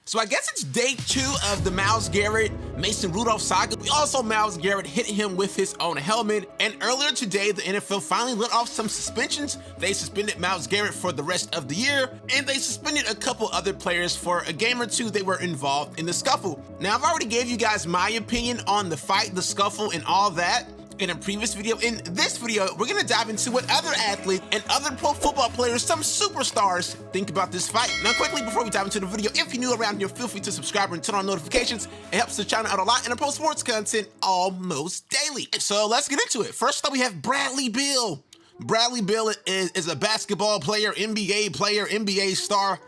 So I guess it's day 2 of the Myles Garrett, Mason Rudolph saga. We also Myles Garrett hit him with his own helmet. And earlier today, the NFL finally let off some suspensions. They suspended Myles Garrett for the rest of the year, and they suspended a couple other players for a game or two they were involved in the scuffle. Now, I've already gave you guys my opinion on the fight, the scuffle, and all that in a previous video. In this video, we're gonna dive into what other athletes and other pro football players, some superstars, think about this fight. Now, quickly, before we dive into the video, if you're new around here, feel free to subscribe and turn on notifications. It helps the channel out a lot, and I post sports content almost daily. So let's get into it. First up, we have Bradley Beal. Bradley Beal is a basketball player, NBA star.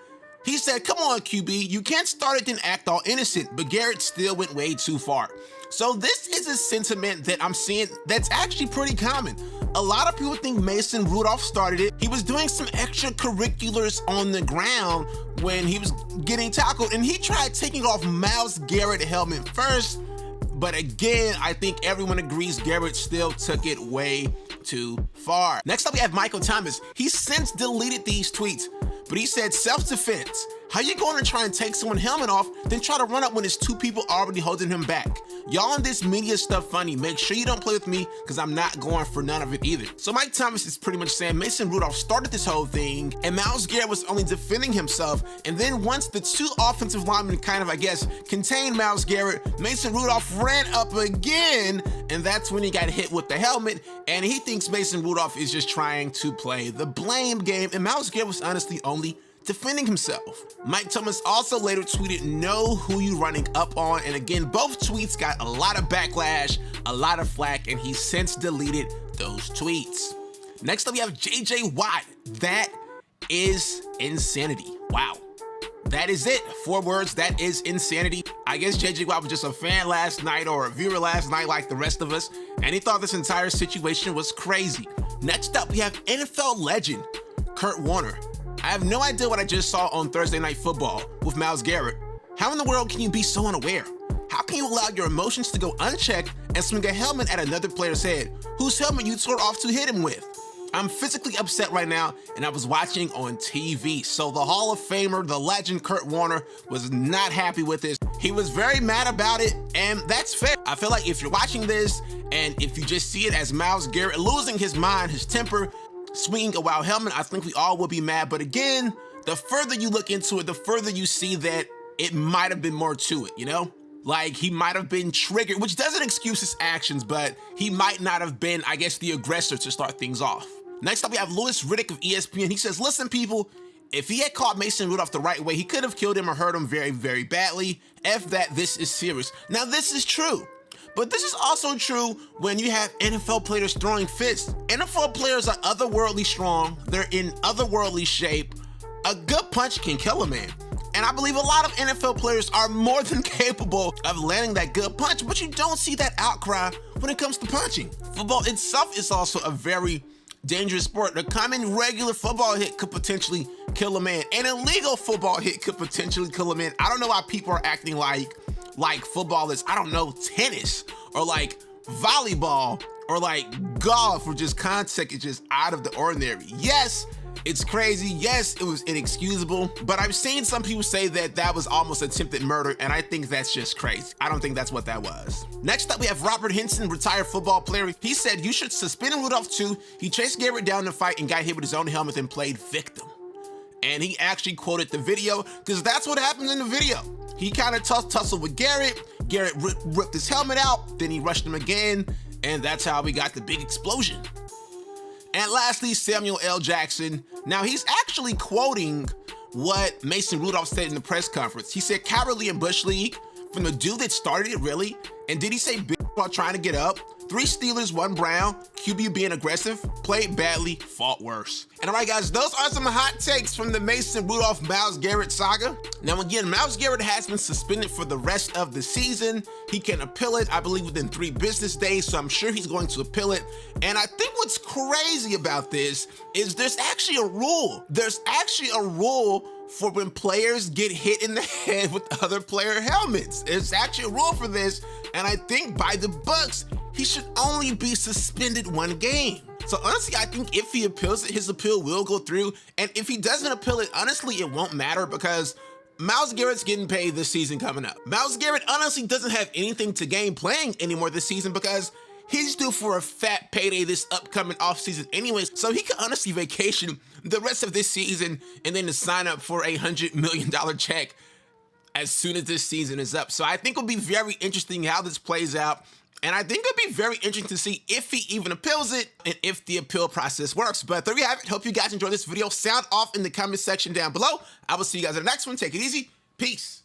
He said, "Come on, QB, you can't start it then act all innocent," but Garrett still went way too far. So this is a sentiment that I'm seeing that's actually pretty common. A lot of people think Mason Rudolph started it. He was doing some extracurriculars on the ground when he was getting tackled, and he tried taking off Myles Garrett helmet first. But again, I think everyone agrees Garrett still took it way too far. Next up, we have Michael Thomas. He's since deleted these tweets, but he said, "Self-defense. How you going to try and take someone's helmet off, then try to run up when there's 2 people already holding him back? Y'all on this media stuff funny. Make sure you don't play with me, because I'm not going for none of it either." So Mike Thomas is pretty much saying Mason Rudolph started this whole thing, and Myles Garrett was only defending himself. And then once the 2 offensive linemen kind of, I guess, contained Myles Garrett, Mason Rudolph ran up again, and that's when he got hit with the helmet. And he thinks Mason Rudolph is just trying to play the blame game, and Myles Garrett was honestly only defending himself. Mike Thomas also later tweeted, "Know who you running up on," and again, both tweets got a lot of backlash, a lot of flack, and he since deleted those tweets. Next up, we have JJ Watt. That is insanity. Wow. That is it. 4 words, that is insanity. I guess JJ Watt was just a fan last night or a viewer last night like the rest of us, and he thought this entire situation was crazy. Next up, we have NFL legend Kurt Warner. I have no idea what I just saw on Thursday Night Football with Myles Garrett. How in the world can you be so unaware? How can you allow your emotions to go unchecked and swing a helmet at another player's head, whose helmet you tore off to hit him with? I'm physically upset right now, and I was watching on TV. So the Hall of Famer, the legend Kurt Warner, was not happy with this. He was very mad about it, and that's fair. I feel like if you're watching this, and if you just see it as Myles Garrett losing his mind, his temper, swinging a wild helmet, I think we all will be mad. But again, the further you look into it, the further you see that it might have been more to it, you know? Like, he might have been triggered, which doesn't excuse his actions, but he might not have been, I guess, the aggressor to start things off. Next up, we have Louis Riddick of ESPN. He says, "Listen, people, if he had caught Mason Rudolph the right way, he could have killed him or hurt him very, very badly. F that, this is serious." Now, this is true. But this is also true when you have NFL players throwing fists. NFL players are otherworldly strong. They're in otherworldly shape. A good punch can kill a man. And I believe a lot of NFL players are more than capable of landing that good punch, but you don't see that outcry when it comes to punching. Football itself is also a very dangerous sport. A common regular football hit could potentially kill a man. An illegal football hit could potentially kill a man. I don't know why people are acting like football is, I don't know, tennis or like volleyball or like golf, or just contact is just out of the ordinary. Yes, it's crazy. Yes, it was inexcusable, but I've seen some people say that that was almost attempted murder, and I think that's just crazy. I don't think that's what that was. Next up, we have Robert Henson, retired football player. He said, "You should suspend Rudolph too. He chased Garrett down the fight and got hit with his own helmet and played victim." And he actually quoted the video, because that's what happened in the video. He kind of tussled with Garrett. Garrett ripped his helmet out, then he rushed him again, and that's how we got the big explosion. And lastly, Samuel L. Jackson. Now, he's actually quoting what Mason Rudolph said in the press conference. He said, "Cowardly and Bush League, from the dude that started it, really? And did he say big while trying to get up? 3 Steelers, 1 Brown, QB being aggressive, played badly, fought worse." And all right, guys, those are some hot takes from the Mason Rudolph Myles Garrett saga. Now, again, Myles Garrett has been suspended for the rest of the season. He can appeal it, I believe, within 3 business days, so I'm sure he's going to appeal it. And I think what's crazy about this is there's actually a rule. There's actually a rule for when players get hit in the head with other player helmets. There's actually a rule for this, and I think by the books, he should only be suspended 1 game. So honestly, I think if he appeals it, his appeal will go through. And if he doesn't appeal it, honestly, it won't matter, because Myles Garrett's getting paid this season coming up. Myles Garrett honestly doesn't have anything to gain playing anymore this season because he's due for a fat payday this upcoming offseason anyways, so he could honestly vacation the rest of this season and then to sign up for a $100 million check as soon as this season is up. So I think it'll be very interesting how this plays out. And I think it'll be very interesting to see if he even appeals it and if the appeal process works. But there you have it. Hope you guys enjoyed this video. Sound off in the comment section down below. I will see you guys in the next one. Take it easy. Peace.